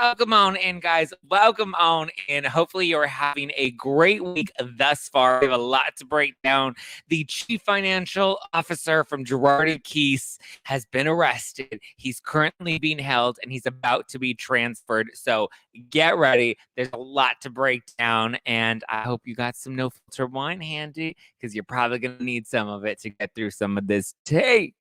welcome on in, guys. Welcome on in. Hopefully, you're having a great week thus far. We have a lot to break down. The Chief Financial Officer from Girardi Keese has been arrested. He's currently being held, and he's about to be transferred. So get ready. There's a lot to break down, and I hope you got some no-filter wine handy, because you're probably going to need some of it to get through some of this tape.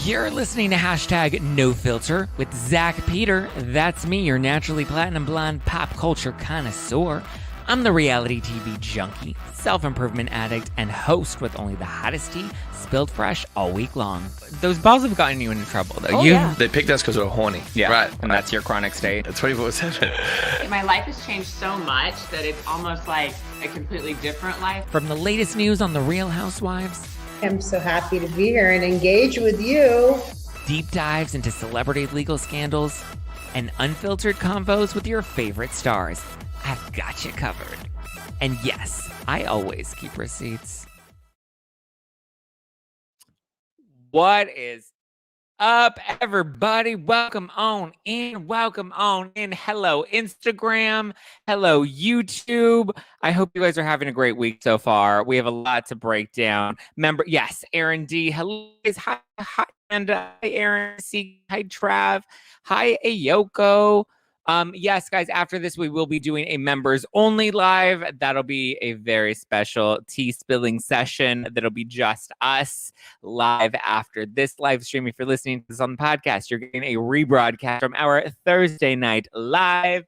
You're listening to Hashtag No Filter with Zack Peter. That's me, your naturally platinum blonde pop culture connoisseur. I'm the reality TV junkie, self-improvement addict, and host with only the hottest tea spilled fresh all week long. Those balls have gotten you into trouble, though. Yeah. They picked us because we were horny. Yeah, right. And that's your chronic state. 24/7. My life has changed so much that it's almost like a completely different life. From the latest news on the Real Housewives, I'm so happy to be here and engage with you. deep dives into celebrity legal scandals, and unfiltered convos with your favorite stars, I've got you covered. And yes, I always keep receipts. What is up, everybody? Welcome on in. Welcome on in. Hello, Instagram. Hello, YouTube. I hope you guys are having a great week so far. We have a lot to break down. Remember, yes, Aaron D. Hello, guys. Hi, and hi, Aaron C. Hi, Trav. Hi, Ayoko. Yes, guys, after this, we will be doing a members only live. That'll be a very special tea spilling session. That'll be just us live after this live stream. If you're listening to this on the podcast, you're getting a rebroadcast from our Thursday night live.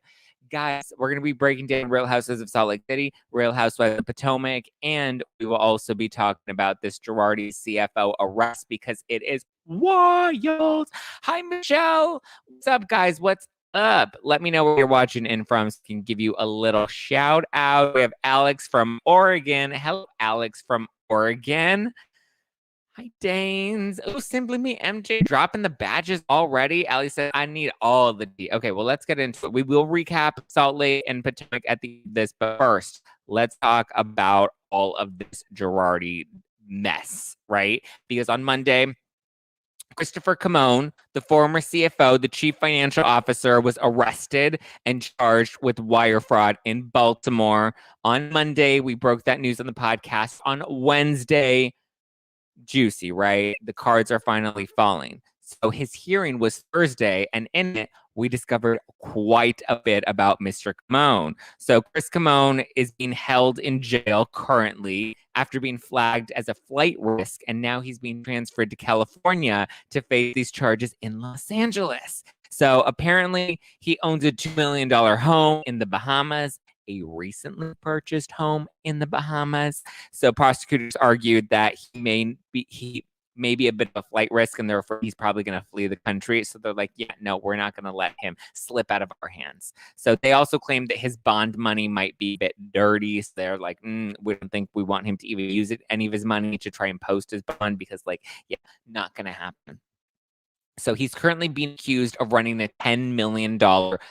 Guys, we're going to be breaking down Real Housewives of Salt Lake City, Real Housewives of Potomac, and we will also be talking about this Girardi CFO arrest because it is wild. Hi, Michelle. What's up, guys? What's up? Let me know where you're watching in from so I can give you a little shout out. We have Alex from Oregon. Hello, Alex from Oregon. Hi, Danes. Oh, Simply Me, MJ dropping the badges already. Ali said, I need all of the D. Okay, well, let's get into it. We will recap Salt Lake and Potomac at the end of this, but first, let's talk about all of this Girardi mess, right? Because on Monday, Christopher Kamon, the former CFO, the chief financial officer, was arrested and charged with wire fraud in Baltimore. On Monday, we broke that news on the podcast. On Wednesday, juicy, right? The cards are finally falling. So his hearing was Thursday, and in it, we discovered quite a bit about Mr. Kamon. So Chris Kamon is being held in jail currently after being flagged as a flight risk, and now he's being transferred to California to face these charges in Los Angeles. So apparently he owns a $2 million home in the Bahamas, a recently purchased home in the Bahamas. So prosecutors argued that he may be a bit of a flight risk, and therefore he's probably going to flee the country. So they're like, yeah, no, we're not going to let him slip out of our hands. So they also claimed that his bond money might be a bit dirty. So they're like, we don't think we want him to even use any of his money to try and post his bond because, like, yeah, not going to happen. So he's currently being accused of running a $10 million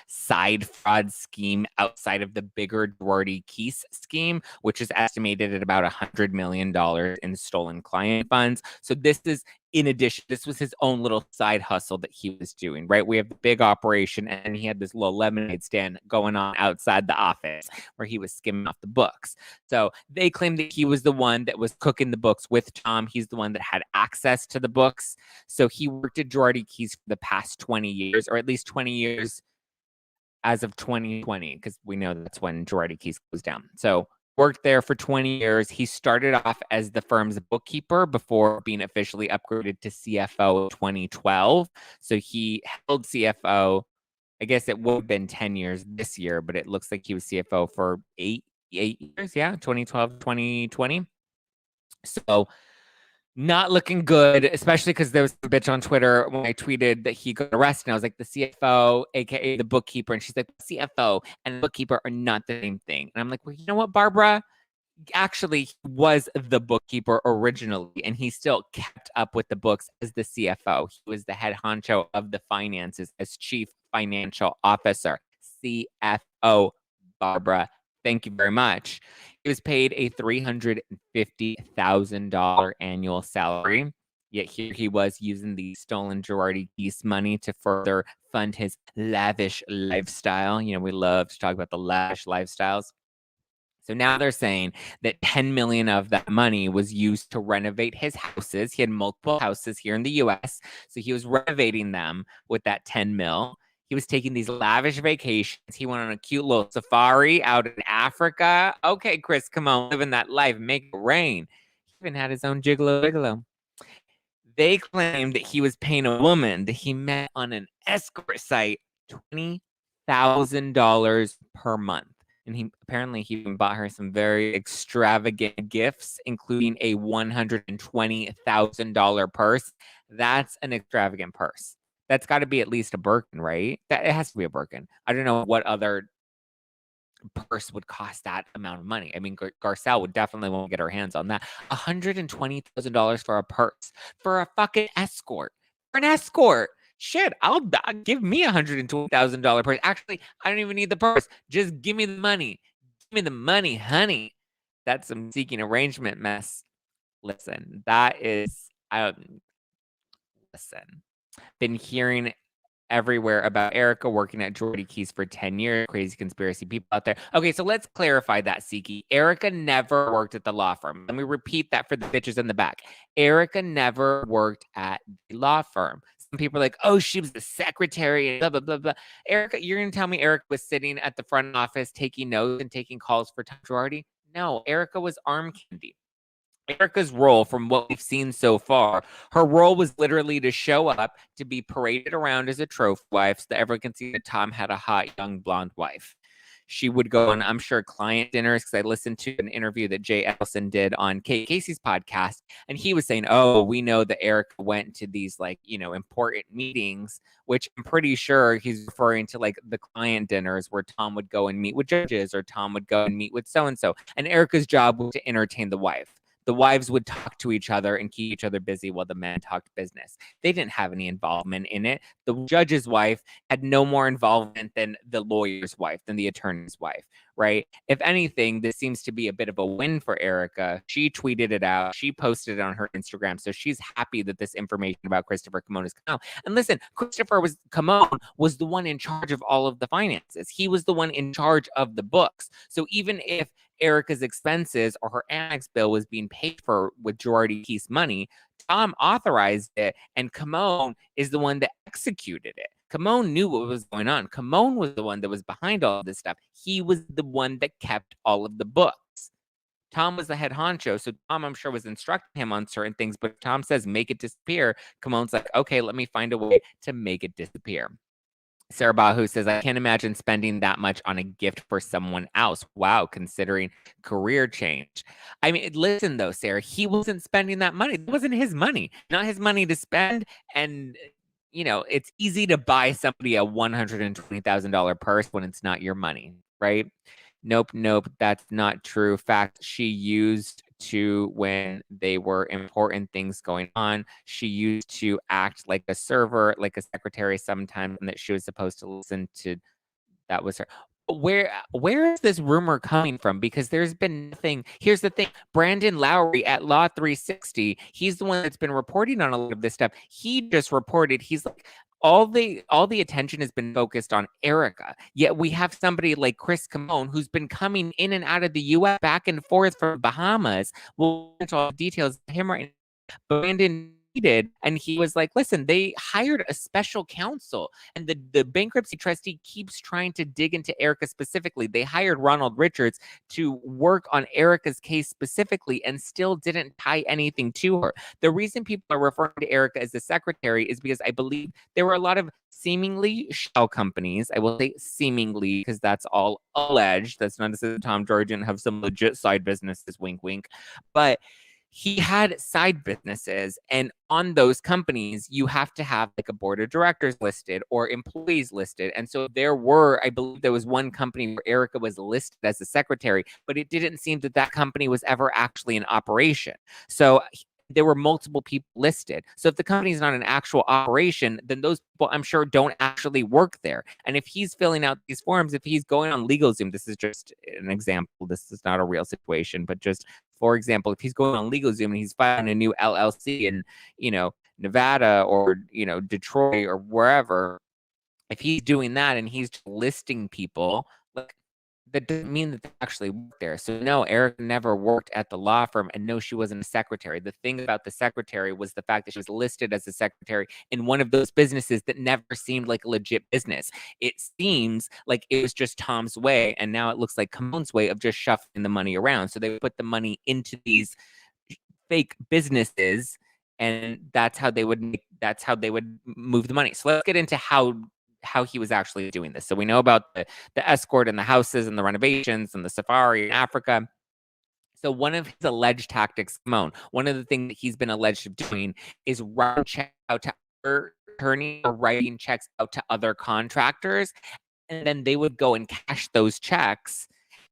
side fraud scheme outside of the bigger Girardi Keese scheme, which is estimated at about $100 million in stolen client funds. So this is, in addition, this was his own little side hustle that he was doing, right? We have the big operation, and he had this little lemonade stand going on outside the office where he was skimming off the books. So they claim that he was the one that was cooking the books with Tom. He's the one that had access to the books. So he worked at Girardi Keese for the past 20 years, or at least 20 years as of 2020, because we know that's when Girardi Keese goes down. So worked there for 20 years. He started off as the firm's bookkeeper before being officially upgraded to CFO in 2012. So he held CFO, I guess it would have been 10 years this year, but it looks like he was CFO for eight years. Yeah, 2012, 2020. So not looking good, especially because there was a bitch on Twitter when I tweeted that he got arrested. And I was like, the CFO, aka the bookkeeper. And she's like, the CFO and the bookkeeper are not the same thing. And I'm like, well, you know what, Barbara? Actually, he was the bookkeeper originally, and he still kept up with the books as the CFO. He was the head honcho of the finances as chief financial officer. CFO, Barbara. Thank you very much. He was paid a $350,000 annual salary. Yet here he was using the stolen Girardi Keese money to further fund his lavish lifestyle. You know, we love to talk about the lavish lifestyles. So now they're saying that 10 million of that money was used to renovate his houses. He had multiple houses here in the US. So he was renovating them with that 10 mil. He was taking these lavish vacations. He went on a cute little safari out in Africa. Okay, Chris, come on, living that life, make it rain. He even had his own gigolo. They claimed that he was paying a woman that he met on an escort site $20,000 per month. And he even bought her some very extravagant gifts, including a $120,000 purse. That's an extravagant purse. That's got to be at least a Birkin, right? It has to be a Birkin. I don't know what other purse would cost that amount of money. I mean, Garcelle would definitely want to get her hands on that. $120,000 for a purse, for a fucking escort, for an escort. Shit, I'll give me $120,000 purse. Actually, I don't even need the purse. Just give me the money. Give me the money, honey. That's some seeking arrangement mess. Listen, been hearing everywhere about Erika working at Girardi Keese for 10 years. Crazy conspiracy people out there. Okay, so let's clarify that, Siki. Erika never worked at the law firm. Let me repeat that for the bitches in the back. Erika never worked at the law firm. Some people are like, oh, she was the secretary and blah, blah, blah, blah. Erika, you're going to tell me Erika was sitting at the front office taking notes and taking calls for Tom Girardi? No, Erika was arm candy. Erika's role, from what we've seen so far, her role was literally to show up, to be paraded around as a trophy wife so that everyone can see that Tom had a hot, young, blonde wife. She would go on, I'm sure, client dinners, because I listened to an interview that Jay Ellison did on Kate Casey's podcast, and he was saying, oh, we know that Erika went to these, like, you know, important meetings, which I'm pretty sure he's referring to, like, the client dinners where Tom would go and meet with judges, or Tom would go and meet with so-and-so, and Erika's job was to entertain the wife. The wives would talk to each other and keep each other busy while the men talked business. They didn't have any involvement in it. The judge's wife had no more involvement than the lawyer's wife, than the attorney's wife, right? If anything, this seems to be a bit of a win for Erika. She tweeted it out. She posted it on her Instagram. So she's happy that this information about Christopher Kamon is coming out. And listen, Kamon was the one in charge of all of the finances. He was the one in charge of the books. So even if Erika's expenses or her annex bill was being paid for with Girardi Keese money, Tom authorized it, and Kamon is the one that executed it. Kamon knew what was going on. Kamon was the one that was behind all of this stuff. He was the one that kept all of the books. Tom was the head honcho, so Tom, I'm sure, was instructing him on certain things, but if Tom says, make it disappear, Kamon's like, okay, let me find a way to make it disappear. Sarah Bahu says, I can't imagine spending that much on a gift for someone else. Wow, considering career change. I mean, listen, though, Sarah, he wasn't spending that money. It wasn't his money, not his money to spend. And, you know, it's easy to buy somebody a $120,000 purse when it's not your money, right? Nope, that's not true. Fact, she used to, when they were important things going on, she used to act like a server, like a secretary sometimes, and that she was supposed to listen to. That was her. Where is this rumor coming from? Because there's been nothing. Here's the thing. Brandon Lowry at Law 360, he's the one that's been reporting on a lot of this stuff. He just reported, he's like, all the attention has been focused on Erika. Yet we have somebody like Chris Kamon who's been coming in and out of the U.S. back and forth from Bahamas. We'll get into all the details of him right now. Brandon did, and he was like, listen, they hired a special counsel, and the bankruptcy trustee keeps trying to dig into Erika specifically. They hired Ronald Richards to work on Erika's case specifically and still didn't tie anything to her. The reason people are referring to Erika as the secretary is because I believe there were a lot of seemingly shell companies. I will say seemingly because that's all alleged. That's not to say that Tom George didn't have some legit side businesses, wink, wink. But he had side businesses, and on those companies, you have to have like a board of directors listed or employees listed. And so there were, I believe there was one company where Erika was listed as a secretary, but it didn't seem that that company was ever actually in operation. So there were multiple people listed. So if the company is not an actual operation, then those people, I'm sure, don't actually work there. And if he's filling out these forms, if he's going on LegalZoom, this is just an example. This is not a real situation, but just for example, if he's going on LegalZoom and he's filing a new LLC in, Nevada or, Detroit or wherever, if he's doing that and he's listing people, like, that doesn't mean that they actually work there. So no, Erika never worked at the law firm, and no, she wasn't a secretary. The thing about the secretary was the fact that she was listed as a secretary in one of those businesses that never seemed like a legit business. It seems like it was just Tom's way, and now it looks like Kamon's way of just shuffling the money around. So they would put the money into these fake businesses, and that's how they would move the money. So let's get into how he was actually doing this. So we know about the escort and the houses and the renovations and the safari in Africa. So one of his alleged tactics, Kamon, one of the things that he's been alleged of doing is writing checks out to other attorneys or writing checks out to other contractors, and then they would go and cash those checks,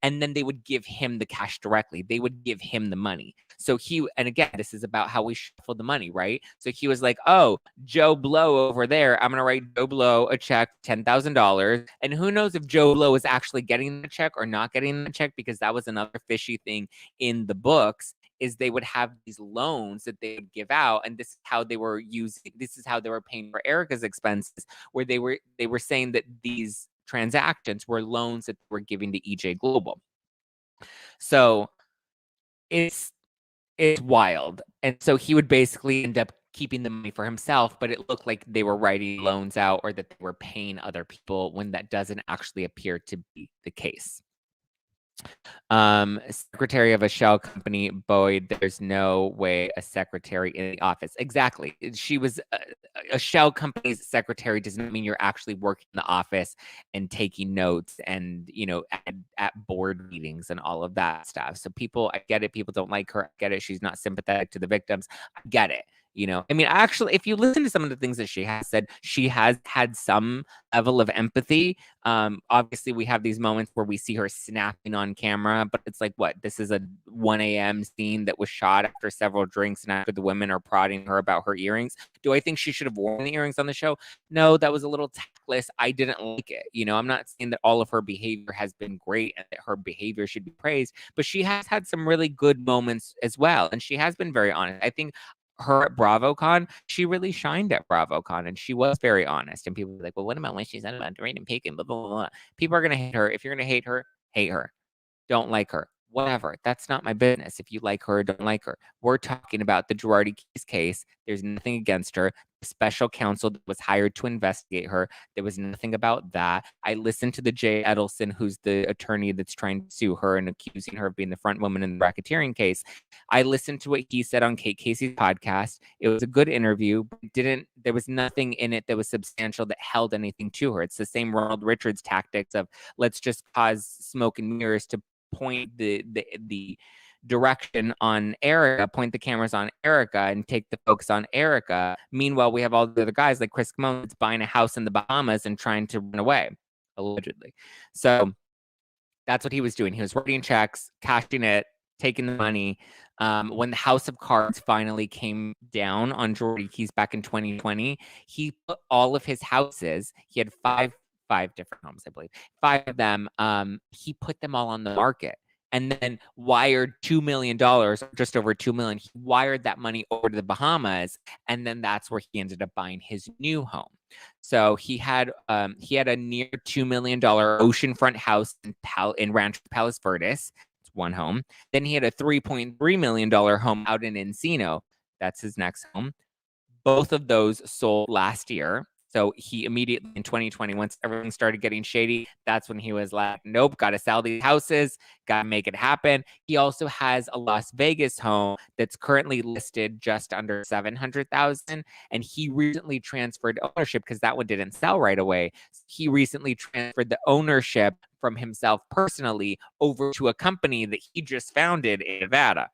and then they would give him the cash directly. They would give him the money. So and again, this is about how we shuffle the money, right? So he was like, oh, Joe Blow over there, I'm going to write Joe Blow a check, $10,000. And who knows if Joe Blow is actually getting the check or not getting the check, because that was another fishy thing in the books, is they would have these loans that they would give out. And this is how they were paying for Erika's expenses, where they were saying that these transactions were loans that were giving to EJ Global. So it's wild. And so he would basically end up keeping the money for himself, but it looked like they were writing loans out or that they were paying other people, when that doesn't actually appear to be the case. Secretary of a shell company, Boyd, there's no way a secretary in the office. Exactly. She was a shell company's secretary. Does not mean you're actually working in the office and taking notes and, at board meetings and all of that stuff. So I get it. People don't like her. I get it. She's not sympathetic to the victims. I get it. Actually, if you listen to some of the things that she has said, she has had some level of empathy. Obviously, we have these moments where we see her snapping on camera, but it's like, what? This is a 1 a.m. scene that was shot after several drinks and after the women are prodding her about her earrings. Do I think she should have worn the earrings on the show? No, that was a little tactless. I didn't like it. I'm not saying that all of her behavior has been great and that her behavior should be praised, but she has had some really good moments as well. And she has been very honest. I think her at BravoCon, she really shined at BravoCon, and she was very honest. And people were like, well, what about when she said about Doreen and Pekin, blah, blah, blah, blah. People are going to hate her. If you're going to hate her, hate her. Don't like her. Whatever. That's not my business. If you like her or don't like her. We're talking about the Girardi Keese case. There's nothing against her. The special counsel that was hired to investigate her, there was nothing about that. I listened to the Jay Edelson, who's the attorney that's trying to sue her and accusing her of being the front woman in the racketeering case. I listened to what he said on Kate Casey's podcast. It was a good interview, but there was nothing in it that was substantial that held anything to her. It's the same Ronald Richards tactics of, let's just cause smoke and mirrors to point the direction on Erika, point the cameras on Erika and take the focus on Erika. Meanwhile, we have all the other guys like Chris Kamon that's buying a house in the Bahamas and trying to run away, allegedly. So that's what he was doing. He was writing checks, cashing it, taking the money. When the House of Cards finally came down on Girardi Keese back in 2020, he put all of his houses, he had five different homes, I believe, 5 of them, he put them all on the market and then wired $2 million, just over $2 million. He wired that money over to the Bahamas, and then that's where he ended up buying his new home. So he had a near $2 million oceanfront house in Rancho Palos Verdes. It's one home. Then he had a $3.3 million home out in Encino. That's his next home. Both of those sold last year. So he immediately in 2020, once everything started getting shady, that's when he was like, nope, got to sell these houses, got to make it happen. He also has a Las Vegas home that's currently listed just under $700,000. And he recently transferred ownership because that one didn't sell right away. He recently transferred the ownership from himself personally over to a company that he just founded in Nevada.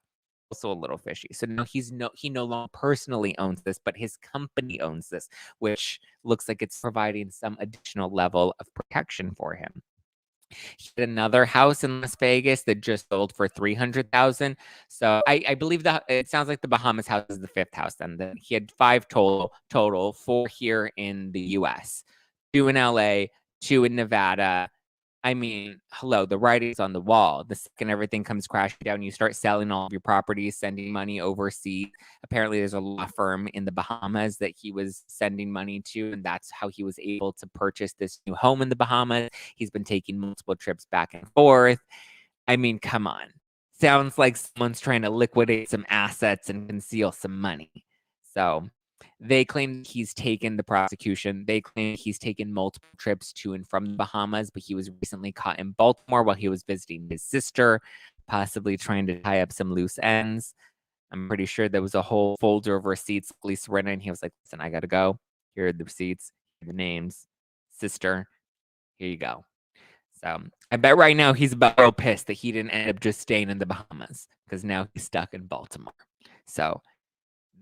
Also a little fishy. So no, he no longer personally owns this, but his company owns this, which looks like it's providing some additional level of protection for him. He had another house in Las Vegas that just sold for $300,000. So I believe that it sounds like the Bahamas house is the fifth house. Then he had 5 total, 4 here in the U.S., 2 in L.A., 2 in Nevada. I mean, hello, the writing's on the wall. The second everything comes crashing down, you start selling all of your properties, sending money overseas. Apparently, there's a law firm in the Bahamas that he was sending money to, and that's how he was able to purchase this new home in the Bahamas. He's been taking multiple trips back and forth. I mean, come on. Sounds like someone's trying to liquidate some assets and conceal some money. So they claim he's taken the prosecution. They claim he's taken multiple trips to and from the Bahamas, but he was recently caught in Baltimore while he was visiting his sister, possibly trying to tie up some loose ends. I'm pretty sure there was a whole folder of receipts Lisa read in. He was like, listen, I got to go. Here are the receipts, here are the names. Sister, here you go. So I bet right now he's about real pissed that he didn't end up just staying in the Bahamas because now he's stuck in Baltimore. So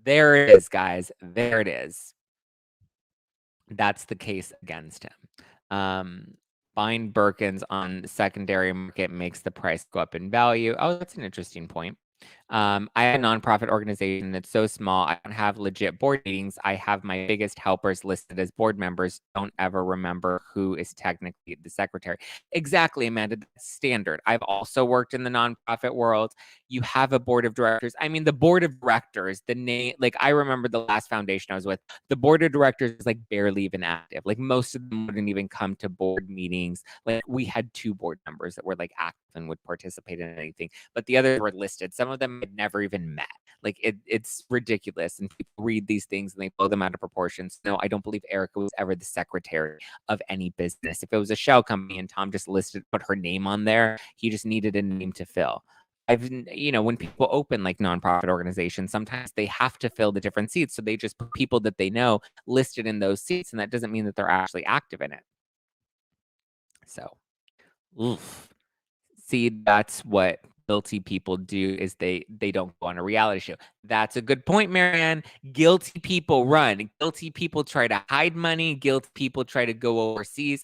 there it is, guys. There it is. That's the case against him. Buying Birkins on the secondary market makes the price go up in value. Oh, that's an interesting point. I have a nonprofit organization that's so small, I don't have legit board meetings. I have my biggest helpers listed as board members. Don't ever remember who is technically the secretary. Exactly, Amanda. That's standard. I've also worked in the nonprofit world. You have a board of directors. I mean, the board of directors, the name, like I remember the last foundation I was with, the board of directors is like barely even active. Like most of them wouldn't even come to board meetings. Like we had 2 board members that were like active and would participate in anything, but the others were listed. Some of them had never even met. Like it's ridiculous. And people read these things and they blow them out of proportions. No, I don't believe Erika was ever the secretary of any business. If it was a shell company and Tom just put her name on there, he just needed a name to fill. When people open like nonprofit organizations, sometimes they have to fill the different seats. So they just put people that they know listed in those seats. And that doesn't mean that they're actually active in it. So, oof. See, that's what guilty people do is they don't go on a reality show. That's a good point, Marianne. Guilty people run. Guilty people try to hide money. Guilty people try to go overseas.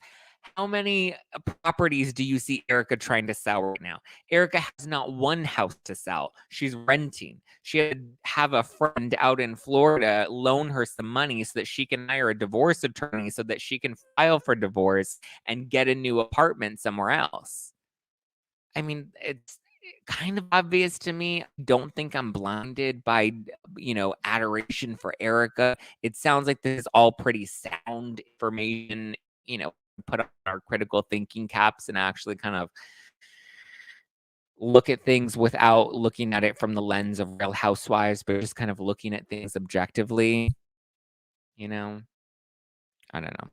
How many properties do you see Erika trying to sell right now? Erika has not one house to sell. She's renting. She had to have a friend out in Florida loan her some money so that she can hire a divorce attorney so that she can file for divorce and get a new apartment somewhere else. I mean, it's kind of obvious to me. I don't think I'm blinded by, adoration for Erika. It sounds like this is all pretty sound information, put on our critical thinking caps and actually kind of look at things without looking at it from the lens of Real Housewives, but just kind of looking at things objectively. I don't know.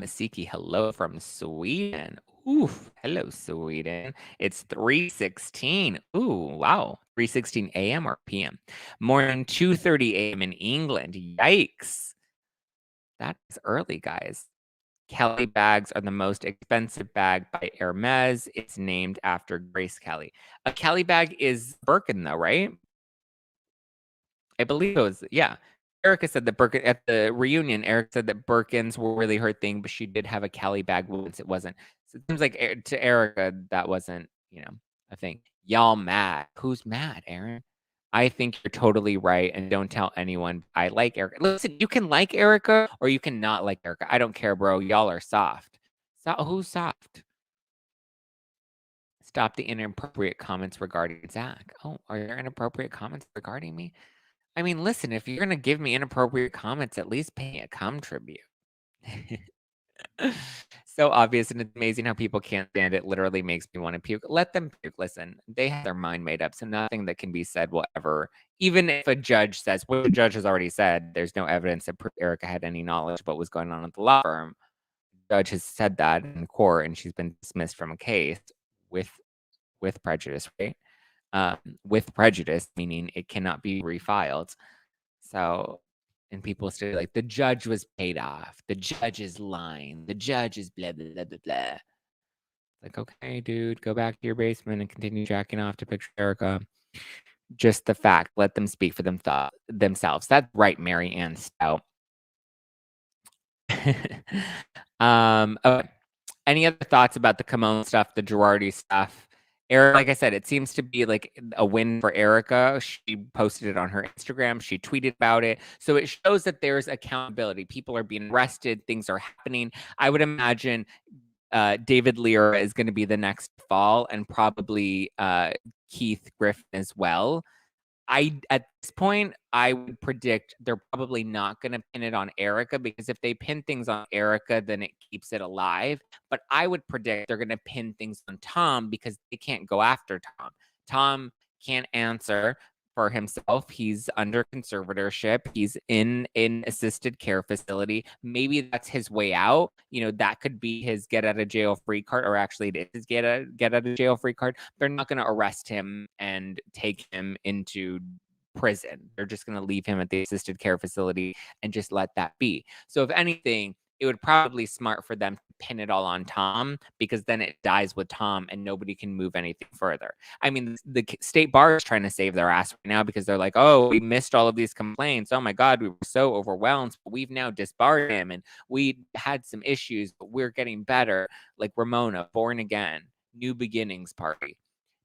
Siki, hello from Sweden. Oof, hello, Sweden. It's 3:16. Ooh, wow. 3:16 a.m. or p.m. Morning 2:30 a.m. in England. Yikes. That's early, guys. Kelly bags are the most expensive bag by Hermes. It's named after Grace Kelly. A Kelly bag is Birkin, though, right? I believe it was, yeah. Erika said that Birkin at the reunion, Erika said that Birkins were really her thing, but she did have a Kelly bag once. It wasn't. So it seems like to Erika, that wasn't, a thing. Y'all mad. Who's mad, Aaron? I think you're totally right. And don't tell anyone I like Erika. Listen, you can like Erika or you can not like Erika. I don't care, bro. Y'all are soft. So who's soft? Stop the inappropriate comments regarding Zack. Oh, are there inappropriate comments regarding me? I mean, listen, if you're gonna give me inappropriate comments, at least pay me a cum tribute. So obvious, and it's amazing how people can't stand it. Literally makes me want to puke. Let them puke. Listen, they have their mind made up, so nothing that can be said will ever, even if a judge says, what the judge has already said, there's no evidence that Erika had any knowledge of what was going on at the law firm. The judge has said that in court, and she's been dismissed from a case with prejudice, right? With prejudice, meaning it cannot be refiled. So, and people still like, the judge was paid off. The judge is lying. The judge is blah, blah, blah, blah, blah. Like, okay, dude, go back to your basement and continue jacking off to picture Erika. Just the fact, let them speak for themselves. That's right, Mary Ann Stout. Okay. Any other thoughts about the Kamon stuff, the Girardi stuff? Erica, like I said, it seems to be like a win for Erika. She posted it on her Instagram. She tweeted about it. So it shows that there's accountability. People are being arrested. Things are happening. I would imagine David Lear is going to be the next fall, and probably Keith Griffin as well. At this point, I would predict they're probably not going to pin it on Erika, because if they pin things on Erika, then it keeps it alive. But I would predict they're going to pin things on Tom, because they can't go after Tom. Tom can't answer for himself. He's under conservatorship. He's in an assisted care facility. Maybe that's his way out. That could be his get out of jail free card, or actually it is get out of jail free card. They're not going to arrest him and take him into prison. They're just going to leave him at the assisted care facility and just let that be. So if anything, it would probably smart for them to pin it all on Tom, because then it dies with Tom and nobody can move anything further. I mean, the state bar is trying to save their ass right now, because they're like, oh, we missed all of these complaints. Oh my God, we were so overwhelmed. But we've now disbarred him, and we had some issues, but we're getting better. Like Ramona, born again, new beginnings party.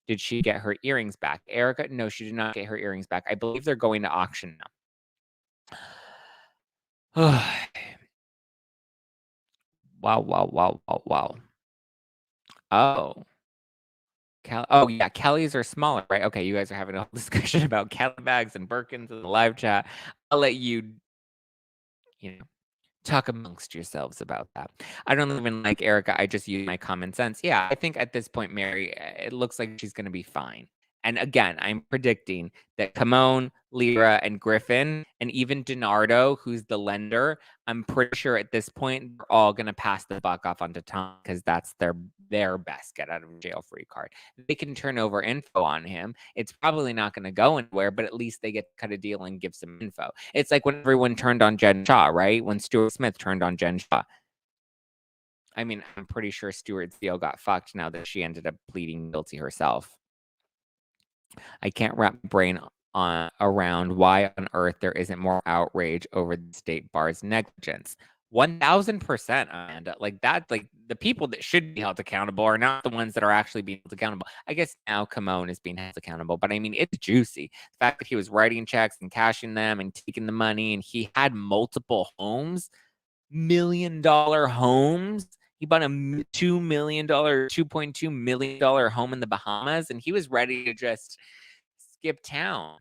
Did she get her earrings back? Erika, no, she did not get her earrings back. I believe they're going to auction now. Wow. Oh. Oh, yeah, Kelly's are smaller, right? Okay, you guys are having a whole discussion about Kelly bags and Birkins in the live chat. I'll let you talk amongst yourselves about that. I don't even like Erika. I just use my common sense. Yeah, I think at this point, Mary, it looks like she's going to be fine. And again, I'm predicting that Kamon, Lyra, and Griffin, and even Donardo, who's the lender, I'm pretty sure at this point they're all going to pass the buck off onto Tom, because that's their best get out of jail free card. They can turn over info on him. It's probably not going to go anywhere, but at least they get to cut a deal and give some info. It's like when everyone turned on Jen Shaw, right? When Stuart Smith turned on Jen Shaw. I mean, I'm pretty sure Stuart's deal got fucked now that she ended up pleading guilty herself. I can't wrap my brain around why on earth there isn't more outrage over the state bar's negligence. 1000%, Amanda. Like that, like the people that should be held accountable are not the ones that are actually being held accountable. I guess now Kamon is being held accountable, but I mean, it's juicy. The fact that he was writing checks and cashing them and taking the money, and he had multiple homes, $1 million homes. He bought a $2 million, $2.2 million home in the Bahamas, and he was ready to just skip town.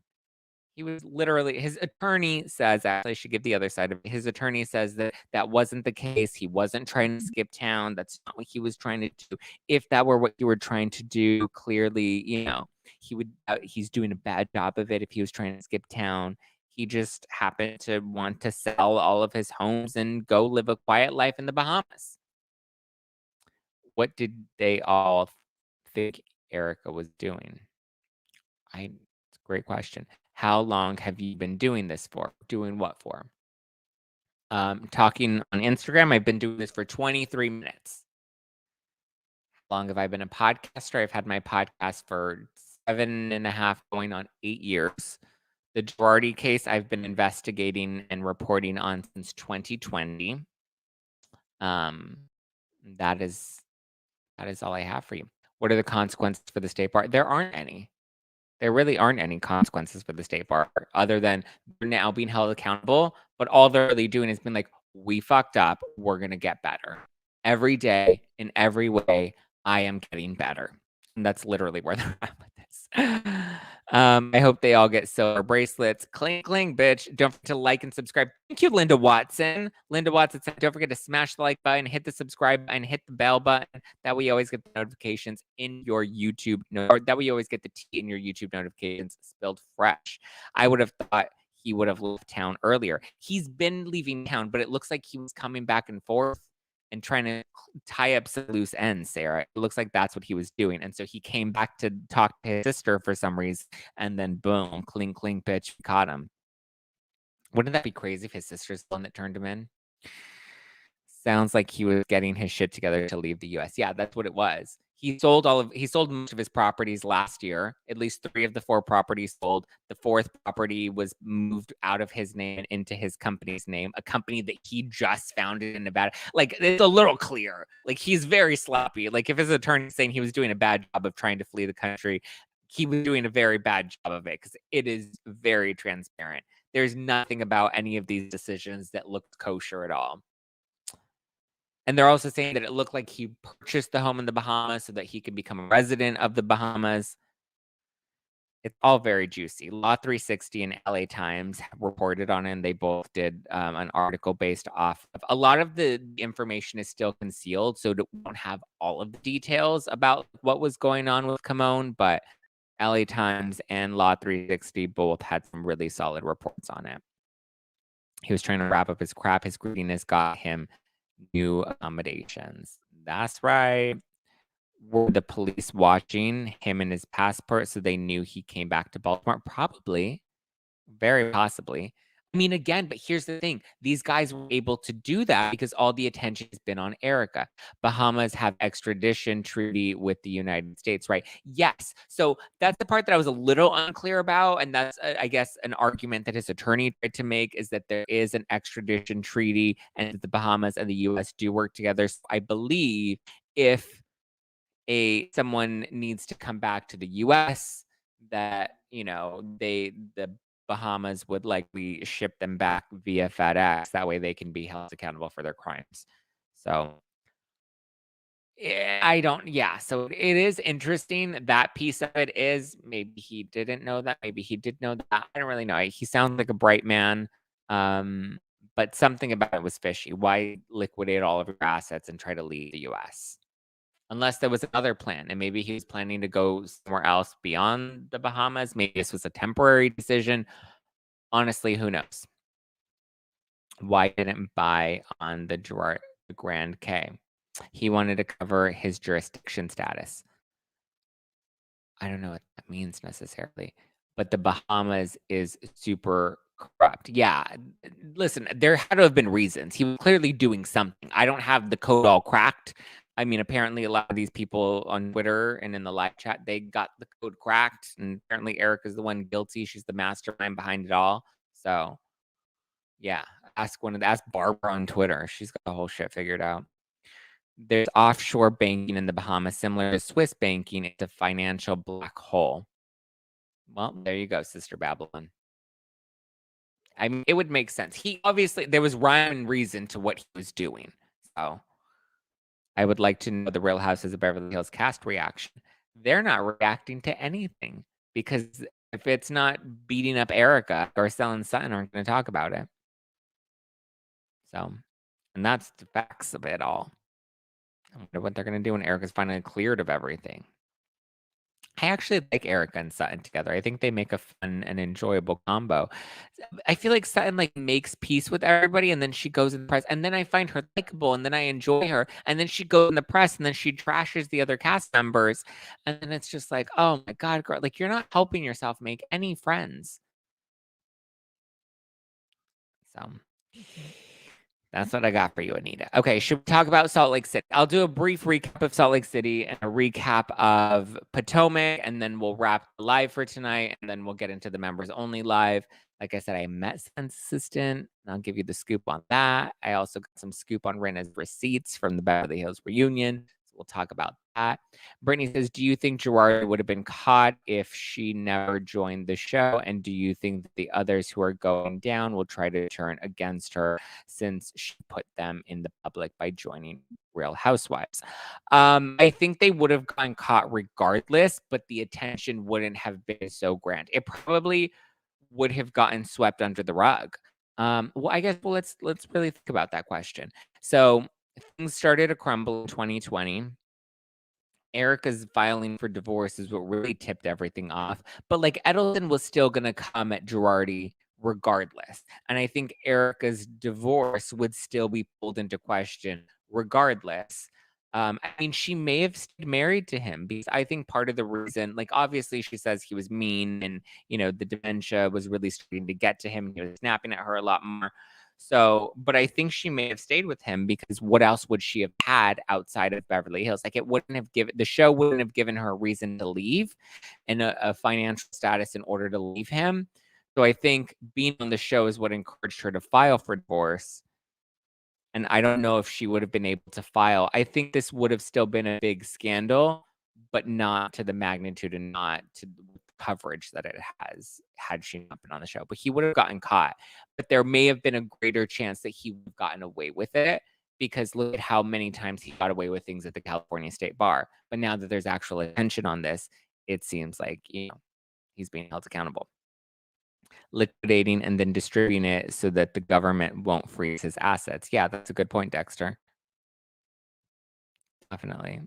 He was literally, his attorney says, actually, I should give the other side of it. His attorney says that that wasn't the case. He wasn't trying to skip town. That's not what he was trying to do. If that were what you were trying to do, clearly, he would, he's doing a bad job of it if he was trying to skip town. He just happened to want to sell all of his homes and go live a quiet life in the Bahamas. What did they all think Erika was doing? It's a great question. How long have you been doing this for? Doing what for? Talking on Instagram, I've been doing this for 23 minutes. How long have I been a podcaster? I've had my podcast for 7.5, going on 8 years. The Girardi case, I've been investigating and reporting on since 2020. That is all I have for you. What are the consequences for the state bar? There aren't any. There really aren't any consequences for the state bar, other than they're now being held accountable. But all they're really doing is being like, we fucked up. We're going to get better. Every day, in every way, I am getting better. And that's literally where they're at with this. I hope they all get silver bracelets. Cling, cling, bitch. Don't forget to like and subscribe. Thank you, Linda Watson. Linda Watson said, don't forget to smash the like button, hit the subscribe button, hit the bell button. That way you always get the notifications in your YouTube, or that way you always get the tea in your YouTube notifications spilled fresh. I would have thought he would have left town earlier. He's been leaving town, but it looks like he was coming back and forth and trying to tie up some loose ends, Sarah. It looks like that's what he was doing. And so he came back to talk to his sister for some reason, and then boom, cling, cling, bitch, caught him. Wouldn't that be crazy if his sister's the one that turned him in? Sounds like he was getting his shit together to leave the U.S. Yeah, that's what it was. He sold most of his properties last year. At least 3 of the 4 properties sold. The 4th property was moved out of his name and into his company's name, a company that he just founded in Nevada. Like, it's a little clear. Like, he's very sloppy. Like, if his attorney is saying he was doing a bad job of trying to flee the country, he was doing a very bad job of it because it is very transparent. There's nothing about any of these decisions that looked kosher at all. And they're also saying that it looked like he purchased the home in the Bahamas so that he could become a resident of the Bahamas. It's all very juicy. Law 360 and LA Times have reported on it, and they both did an article based off of. A lot of the information is still concealed, so we don't have all of the details about what was going on with Kamon, but LA Times and Law 360 both had some really solid reports on it. He was trying to wrap up his crap. His greediness got him new accommodations. That's right. Were the police watching him and his passport so they knew he came back to Baltimore? Probably. Very possibly. I mean, again, but here's the thing. These guys were able to do that because all the attention has been on Erika. Bahamas have extradition treaty with the United States, right? Yes. So that's the part that I was a little unclear about. And that's, I guess, an argument that his attorney tried to make, is that there is an extradition treaty and that the Bahamas and the U.S. do work together. So I believe if someone needs to come back to the U.S., that, the Bahamas would likely ship them back via FedEx. That way they can be held accountable for their crimes. So so it is interesting. That piece of it is, maybe he didn't know that. Maybe he did know that. I don't really know. He sounds like a bright man. But something about it was fishy. Why liquidate all of your assets and try to leave the US? Unless there was another plan, and maybe he was planning to go somewhere else beyond the Bahamas. Maybe this was a temporary decision. Honestly, who knows? Why didn't buy on the Grand K? He wanted to cover his jurisdiction status. I don't know what that means necessarily, but the Bahamas is super corrupt. Yeah, listen, there had to have been reasons. He was clearly doing something. I don't have the code all cracked. I mean, apparently a lot of these people on Twitter and in the live chat, they got the code cracked. And apparently Erika's the one guilty. She's the mastermind behind it all. So, yeah, ask Barbara on Twitter. She's got the whole shit figured out. There's offshore banking in the Bahamas, similar to Swiss banking. It's a financial black hole. Well, there you go, Sister Babylon. I mean, it would make sense. There was rhyme and reason to what he was doing. So I would like to know the Real Houses of Beverly Hills cast reaction. They're not reacting to anything because if it's not beating up Erika, Garcelle and Sutton aren't going to talk about it. So, and that's the facts of it all. I wonder what they're going to do when Erika's finally cleared of everything. I actually like Erika and Sutton together. I think they make a fun and enjoyable combo. I feel like Sutton makes peace with everybody, and then she goes in the press, and then I find her likable, and then I enjoy her, and then she goes in the press, and then she trashes the other cast members, and then it's just like, oh my God, girl, you're not helping yourself make any friends. So that's what I got for you, Anita. Okay, should we talk about Salt Lake City? I'll do a brief recap of Salt Lake City and a recap of Potomac, and then we'll wrap the live for tonight, and then we'll get into the members only live. Like I said, I met Census Assistant, and I'll give you the scoop on that. I also got some scoop on Rena's receipts from the Beverly Hills reunion. So we'll talk about that. Brittany says, do you think Girardi would have been caught if she never joined the show? And do you think that the others who are going down will try to turn against her since she put them in the public by joining Real Housewives? I think they would have gotten caught regardless, but the attention wouldn't have been so grand. It probably would have gotten swept under the rug. Let's really think about that question. So things started to crumble in 2020. Erika's filing for divorce is what really tipped everything off. But Edelson was still going to come at Girardi regardless. And I think Erika's divorce would still be pulled into question regardless. She may have stayed married to him because I think part of the reason, obviously she says he was mean and, the dementia was really starting to get to him. He was snapping at her a lot more. So, but I think she may have stayed with him because what else would she have had outside of Beverly Hills? Like the show wouldn't have given her a reason to leave and a financial status in order to leave him. So I think being on the show is what encouraged her to file for divorce. And I don't know if she would have been able to file. I think this would have still been a big scandal, but not to the magnitude and not to the coverage that it has had she not been on the show. But he would have gotten caught. But there may have been a greater chance that he would have gotten away with it because look at how many times he got away with things at the California State Bar. But now that there's actual attention on this, it seems like, he's being held accountable. Liquidating and then distributing it so that the government won't freeze his assets. Yeah, that's a good point, Dexter. Definitely.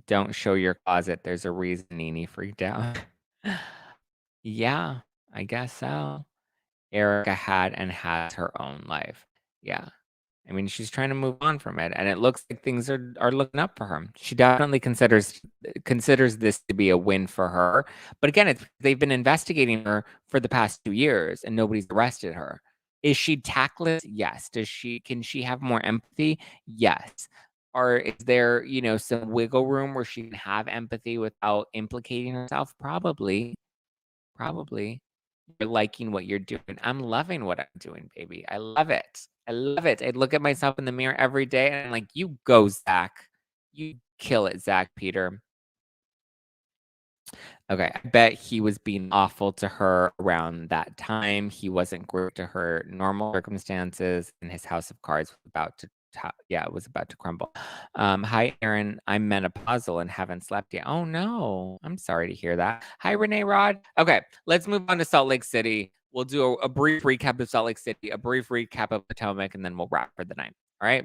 Don't show your closet. There's a reason Nene freaked out. Yeah, I guess so. Erika had and has her own life. Yeah. I mean, she's trying to move on from it, and it looks like things are looking up for her. She definitely considers this to be a win for her. But again, they've been investigating her for the past 2 years, and nobody's arrested her. Is she tactless? Yes. Can she have more empathy? Yes. Or is there, some wiggle room where she can have empathy without implicating herself? Probably. You're liking what you're doing. I'm loving what I'm doing, baby. I love it. I look at myself in the mirror every day and I'm like, you go, Zack. You kill it, Zack Peter. Okay, I bet he was being awful to her around that time. He wasn't great to her normal circumstances, and his house of cards was about to crumble. Hi, Aaron. I'm menopausal and haven't slept yet. Oh no, I'm sorry to hear that. Hi, Renee Rod. Okay, let's move on to Salt Lake City. We'll do a brief recap of Salt Lake City, a brief recap of Potomac, and then we'll wrap for the night. All right.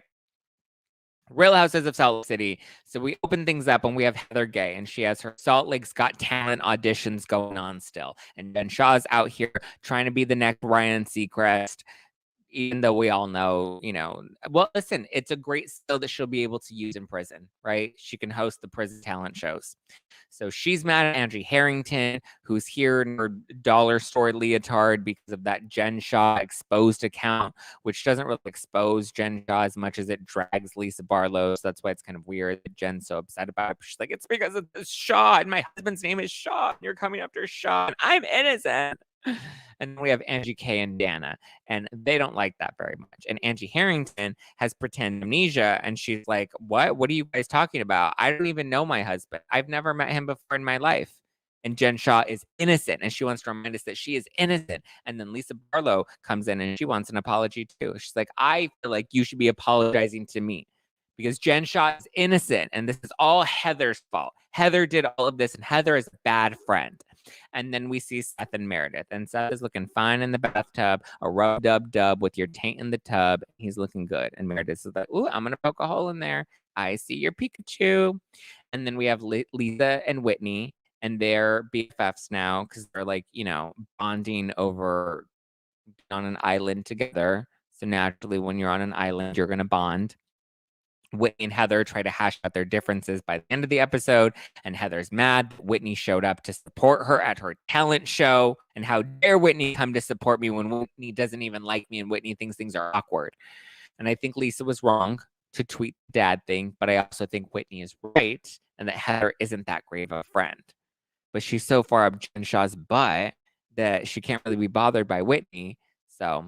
Real Houses of Salt Lake City. So we open things up and we have Heather Gay, and she has her Salt Lake's Got Talent auditions going on still. And Jen Shaw's out here trying to be the next Ryan Seacrest, even though we all know, well, listen, it's a great skill that she'll be able to use in prison, right? She can host the prison talent shows. So she's mad at Angie Harrington, who's here in her dollar store leotard because of that Jen Shaw exposed account, which doesn't really expose Jen Shaw as much as it drags Lisa Barlow. So that's why it's kind of weird that Jen's so upset about it. She's like, it's because of this Shaw, and my husband's name is Shaw, and you're coming after Shaw, and I'm innocent. And then we have Angie K and Dana, and they don't like that very much. And Angie Harrington has pretend amnesia, and she's like, what are you guys talking about? I don't even know my husband. I've never met him before in my life. And Jen Shaw is innocent, and she wants to remind us that she is innocent. And then Lisa Barlow comes in, and she wants an apology too. She's like, I feel like you should be apologizing to me because Jen Shaw is innocent, and this is all Heather's fault. Heather did all of this, and Heather is a bad friend. And then we see Seth and Meredith, and Seth is looking fine in the bathtub, a rub-dub-dub with your taint in the tub. He's looking good. And Meredith is like, ooh, I'm going to poke a hole in there. I see your Pikachu. And then we have Lisa and Whitney, and they're BFFs now because they're like, bonding over on an island together. So naturally, when you're on an island, you're going to bond. Whitney and Heather try to hash out their differences by the end of the episode, and Heather's mad that Whitney showed up to support her at her talent show, and how dare Whitney come to support me when Whitney doesn't even like me and Whitney thinks things are awkward. And I think Lisa was wrong to tweet the dad thing, but I also think Whitney is right, and that Heather isn't that great of a friend. But she's so far up Jen Shaw's butt that she can't really be bothered by Whitney, so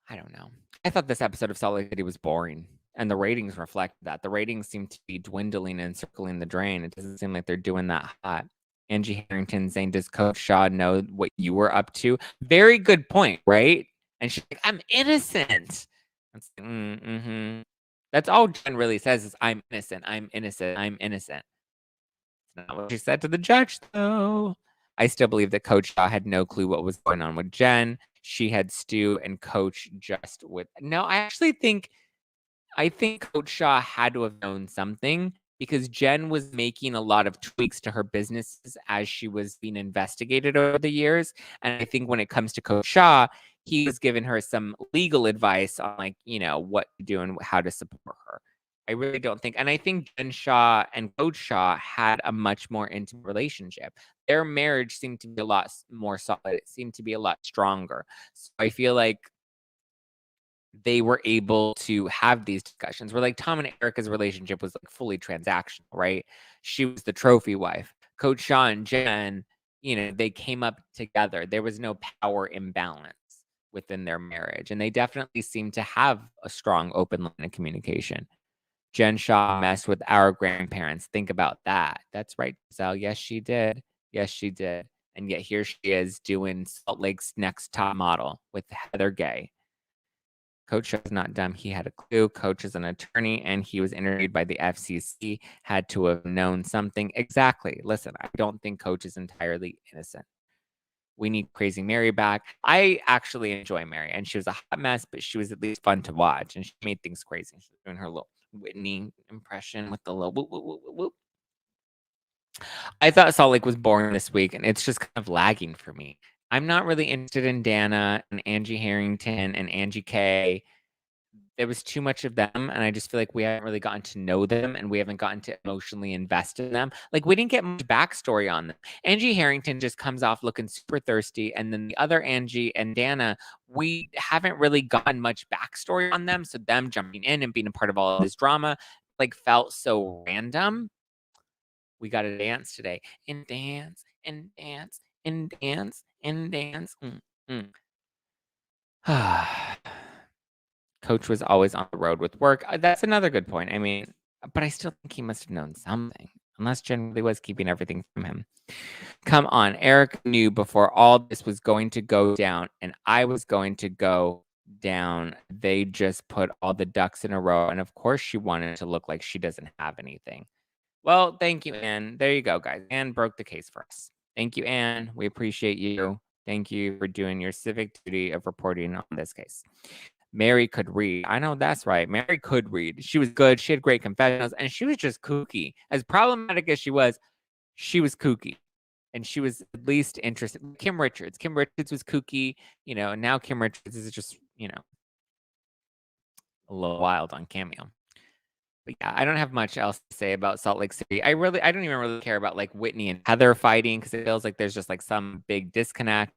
I don't know. I thought this episode of Salt Lake City was boring, and the ratings reflect that. The ratings seem to be dwindling and circling the drain. It doesn't seem like they're doing that hot. Angie Harrington saying, does Coach Shaw know what you were up to? Very good point, right? And she's like, I'm innocent. That's, That's all Jen really says is, I'm innocent, I'm innocent, I'm innocent. That's not what she said to the judge, though. I still believe that Coach Shaw had no clue what was going on with Jen. She had Stu and Coach just with. No, I think Coach Shaw had to have known something because Jen was making a lot of tweaks to her businesses as she was being investigated over the years. And I think when it comes to Coach Shaw, he was giving her some legal advice on what to do and how to support her. I really don't think, and I think Jen Shah and Coach Shah had a much more intimate relationship. Their marriage seemed to be a lot more solid. It seemed to be a lot stronger. So I feel like they were able to have these discussions where like Tom and Erika's relationship was like fully transactional, right? She was the trophy wife. Coach Shah and Jen, they came up together. There was no power imbalance within their marriage. And they definitely seemed to have a strong open line of communication. Jen Shah messed with our grandparents. Think about that. That's right, Giselle. Yes, she did. Yes, she did. And yet here she is doing Salt Lake's Next Top Model with Heather Gay. Coach is not dumb. He had a clue. Coach is an attorney and he was interviewed by the FCC, had to have known something. Exactly. Listen, I don't think Coach is entirely innocent. We need Crazy Mary back. I actually enjoy Mary, and she was a hot mess, but she was at least fun to watch, and she made things crazy. She was doing her little Whitney impression with the little whoop, whoop, whoop, whoop. I thought Salt Lake was boring this week, and it's just kind of lagging for me. I'm not really interested in Dana and Angie Harrington and Angie K. There was too much of them, and I just feel like we haven't really gotten to know them, and we haven't gotten to emotionally invest in them. Like, we didn't get much backstory on them. Angie Harrington just comes off looking super thirsty, and then the other Angie and Dana, we haven't really gotten much backstory on them, so them jumping in and being a part of all of this drama, like, felt so random. We got to dance today. And dance, and dance, and dance, and dance. Coach was always on the road with work. That's another good point. I mean, but I still think he must have known something, unless Jen really was keeping everything from him. Come on, Eric knew before all this was going to go down, and I was going to go down. They just put all the ducks in a row, and of course she wanted to look like she doesn't have anything. Well, thank you, Anne. There you go, guys. Anne broke the case for us. Thank you, Anne. We appreciate you. Thank you for doing your civic duty of reporting on this case. Mary could read. I know that's right. Mary could read. She was good. She had great confessionals, and she was just kooky. As problematic as she was kooky. And she was at least interested. Kim Richards. Kim Richards was kooky, and now Kim Richards is just, a little wild on Cameo. But yeah, I don't have much else to say about Salt Lake City. I don't even really care about like Whitney and Heather fighting because it feels like there's just like some big disconnect.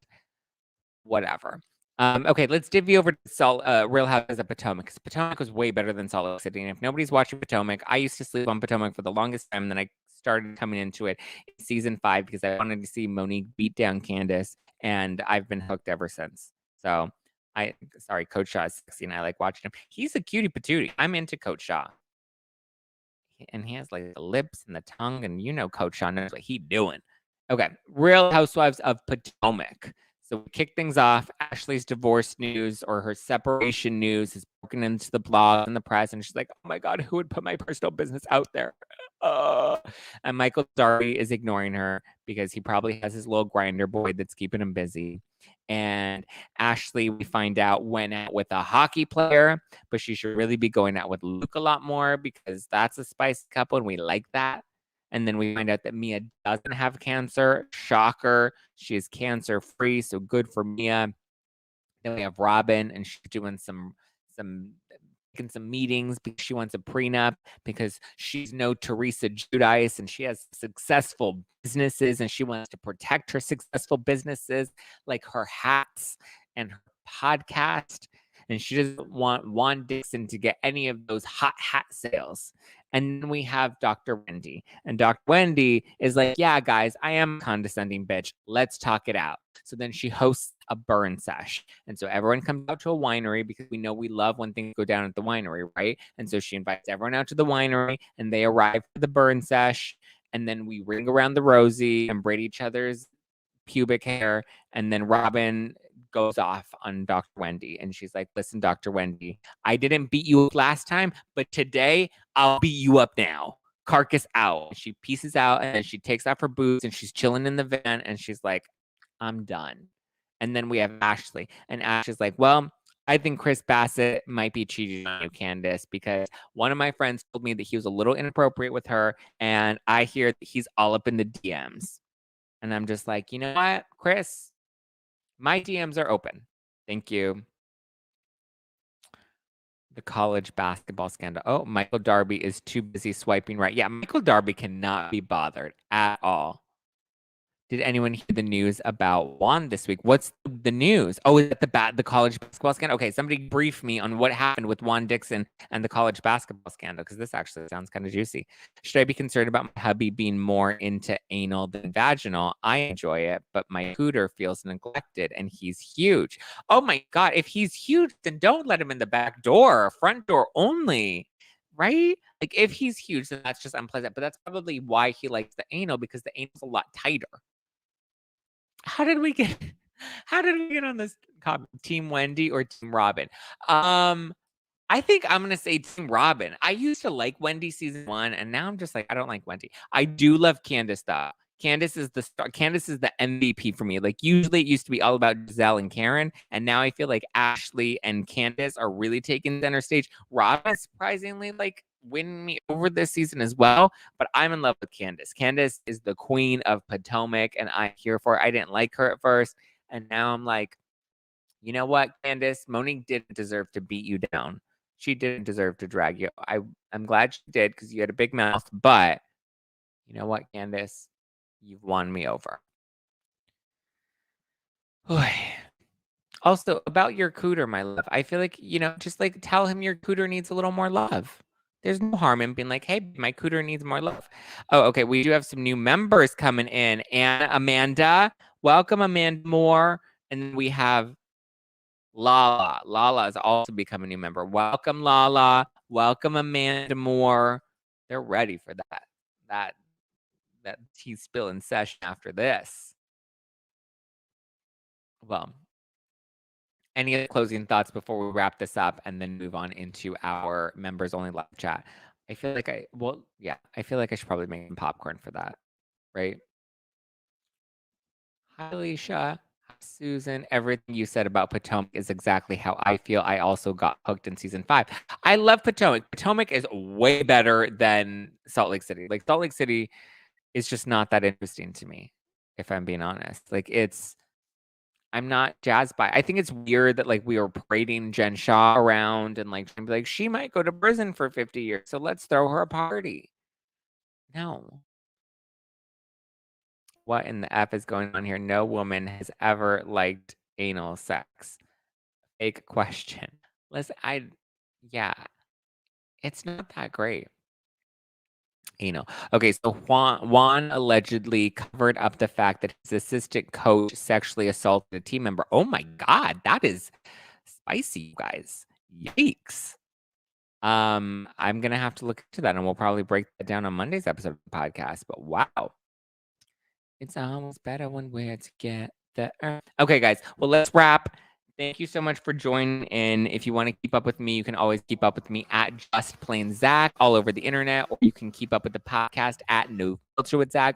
Whatever. Okay, let's divvy over to Real Houses of Potomac, because Potomac was way better than Salt Lake City. And if nobody's watching Potomac, I used to sleep on Potomac for the longest time. And then I started coming into it in season 5 because I wanted to see Monique beat down Candiace. And I've been hooked ever since. So Coach Shaw is sexy and I like watching him. He's a cutie patootie. I'm into Coach Shaw. And he has like the lips and the tongue. And Coach Shaw knows what he's doing. Okay, Real Housewives of Potomac. So we kick things off. Ashley's divorce news or her separation news has broken into the blog and the press. And she's like, oh my God, who would put my personal business out there? And Michael Darby is ignoring her because he probably has his little grinder boy that's keeping him busy. And Ashley, we find out, went out with a hockey player, but she should really be going out with Luke a lot more because that's a spicy couple and we like that. And then we find out that Mia doesn't have cancer. Shocker. She is cancer free. So good for Mia. Then we have Robin, and she's doing some meetings because she wants a prenup because she's no Teresa Giudice and she has successful businesses and she wants to protect her successful businesses like her hats and her podcast. And she doesn't want Juan Dixon to get any of those hot hat sales. And then we have Dr. Wendy. And Dr. Wendy is like, yeah, guys, I am a condescending bitch. Let's talk it out. So then she hosts a burn sesh. And so everyone comes out to a winery because we know we love when things go down at the winery, right? And so she invites everyone out to the winery and they arrive for the burn sesh. And then we ring around the rosy and braid each other's pubic hair. And then Robin goes off on Dr. Wendy. And she's like, listen, Dr. Wendy, I didn't beat you up last time, but today I'll beat you up now. Carcass out. She pieces out and then she takes off her boots and she's chilling in the van and she's like, I'm done. And then we have Ashley. And Ashley's like, well, I think Chris Bassett might be cheating on you, Candiace, because one of my friends told me that he was a little inappropriate with her. And I hear that he's all up in the DMs. And I'm just like, you know what, Chris? My DMs are open. Thank you. The college basketball scandal. Oh, Michael Darby is too busy swiping right. Yeah, Michael Darby cannot be bothered at all. Did anyone hear the news about Juan this week? What's the news? Oh, is it the college basketball scandal? Okay, somebody brief me on what happened with Juan Dixon and the college basketball scandal, because this actually sounds kind of juicy. Should I be concerned about my hubby being more into anal than vaginal? I enjoy it, but my cooter feels neglected, and he's huge. Oh my God, if he's huge, then don't let him in the back door, front door only, right? Like if he's huge, then that's just unpleasant. But that's probably why he likes the anal, because the anal's a lot tighter. How did we get on this comment? Team Wendy or Team Robin? I think I'm gonna say Team Robin. I used to like Wendy season 1, and now I'm just like, I don't like Wendy. I do love Candiace though. Candiace is the star. Candiace is the MVP for me. Like usually it used to be all about Giselle and Karen, and now I feel like Ashley and Candiace are really taking center stage. Robin is surprisingly like winning me over this season as well, but I'm in love with Candiace. Candiace is the queen of Potomac, and I'm here for it. I didn't like her at first, and now I'm like, you know what, Candiace? Monique didn't deserve to beat you down. She didn't deserve to drag you. I'm glad she did, because you had a big mouth, but you know what, Candiace? You've won me over. Also, about your cooter, my love, I feel like, just like tell him your cooter needs a little more love. There's no harm in being like, hey, my cooter needs more love. Oh, okay. We do have some new members coming in. And Amanda, welcome, Amanda Moore. And then we have Lala. Lala is also becoming a new member. Welcome, Lala. Welcome, Amanda Moore. They're ready for that tea spilling session after this. Well, any other closing thoughts before we wrap this up and then move on into our members only live chat? I feel like I should probably make some popcorn for that, right? Hi, Alicia. Hi, Susan. Everything you said about Potomac is exactly how I feel. I also got hooked in season 5. I love Potomac. Potomac is way better than Salt Lake City. Like Salt Lake City is just not that interesting to me, if I'm being honest. Like I'm not jazzed by it. I think it's weird that like we were parading Jen Shaw around and like she might go to prison for 50 years, so let's throw her a party. No. What in the F is going on here? No woman has ever liked anal sex. Fake question. Listen, it's not that great. Anal. Okay, so Juan allegedly covered up the fact that his assistant coach sexually assaulted a team member. Oh my God, that is spicy, you guys. Yikes. I'm gonna have to look into that, and we'll probably break that down on Monday's episode of the podcast. But wow, it's almost better when we're together. Okay, guys. Well, let's wrap. Thank you so much for joining in. If you want to keep up with me, you can always keep up with me at Just Plain Zack all over the internet, or you can keep up with the podcast at No Filter with Zack,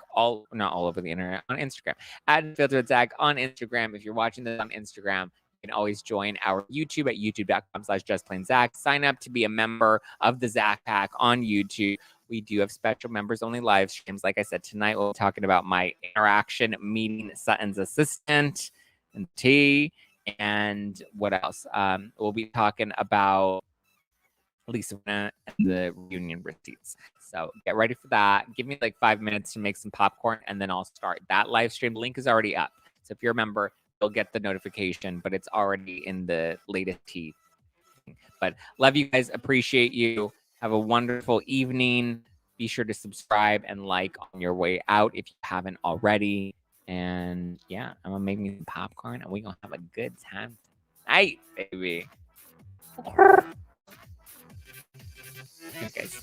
not all over the internet, on Instagram at No Filter with Zack on Instagram. If you're watching this on Instagram, you can always join our YouTube at youtube.com/justplainzack. Sign up to be a member of the Zack Pack on YouTube. We do have special members only live streams. Like I said, tonight we'll be talking about my interaction meeting Sutton's assistant and tea. And what else? We'll be talking about Lisa and the reunion receipts. So get ready for that. Give me like 5 minutes to make some popcorn, and then I'll start that live stream. The link is already up. So if you're a member, you'll get the notification, but it's already in the latest tea. But love you guys. Appreciate you. Have a wonderful evening. Be sure to subscribe and like on your way out if you haven't already. And yeah, I'm gonna make me some popcorn and we're gonna have a good time tonight, baby. Thanks, guys.